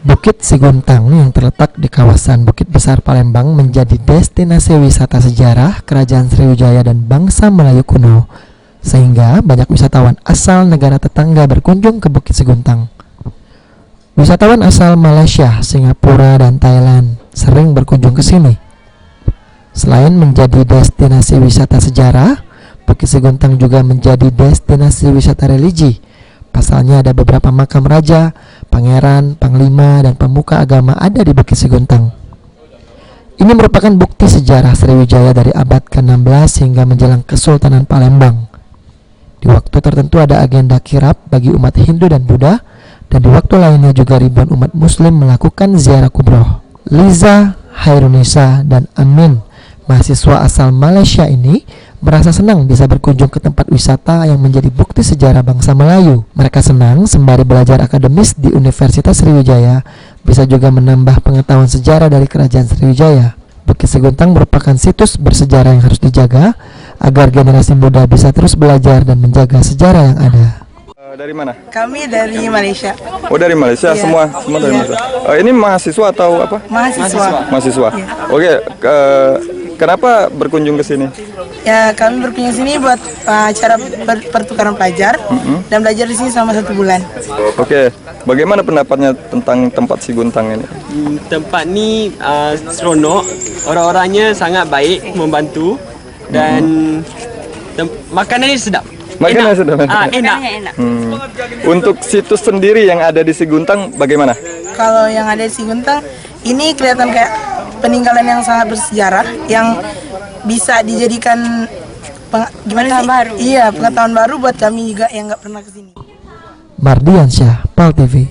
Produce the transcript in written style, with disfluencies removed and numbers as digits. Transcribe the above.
Bukit Siguntang yang terletak di kawasan Bukit Besar Palembang menjadi destinasi wisata sejarah Kerajaan Sriwijaya dan bangsa Melayu kuno, sehingga banyak wisatawan asal negara tetangga berkunjung ke Bukit Siguntang. Wisatawan asal Malaysia, Singapura, dan Thailand sering berkunjung ke sini. Selain menjadi destinasi wisata sejarah, Bukit Siguntang juga menjadi destinasi wisata religi. Pasalnya ada beberapa makam raja, pangeran, panglima, dan pemuka agama ada di Bukit Siguntang. Ini merupakan bukti sejarah Sriwijaya dari abad ke-16 hingga menjelang Kesultanan Palembang. Di waktu tertentu ada agenda kirab bagi umat Hindu dan Buddha, dan di waktu lainnya juga ribuan umat Muslim melakukan ziarah kubroh. Liza, Hairunisa, dan Amin, mahasiswa asal Malaysia ini merasa senang bisa berkunjung ke tempat wisata yang menjadi bukti sejarah bangsa Melayu. Mereka senang sembari belajar akademis di Universitas Sriwijaya, bisa juga menambah pengetahuan sejarah dari Kerajaan Sriwijaya. Bukit Siguntang merupakan situs bersejarah yang harus dijaga agar generasi muda bisa terus belajar dan menjaga sejarah yang ada. Dari mana? Kami dari Malaysia. Oh, dari Malaysia. Iya. Semua dari Malaysia. Ini mahasiswa atau apa? Mahasiswa. Mahasiswa. Iya. Oke, kenapa berkunjung ke sini? Ya, kami berkunjung sini buat acara pertukaran pelajar dan belajar di sini selama 1 bulan. Oke, bagaimana pendapatnya tentang tempat Siguntang ini? Tempat ni seronok, orang-orangnya sangat baik, membantu, dan makanannya sedap. Makanannya enak. sedap. Enak. Untuk situs sendiri yang ada di Siguntang bagaimana? Kalau yang ada di Siguntang, ini kelihatan kayak peninggalan yang sangat bersejarah yang bisa dijadikan pengetahuan baru buat kami juga yang nggak pernah kesini. Mardiansyah, PAL TV.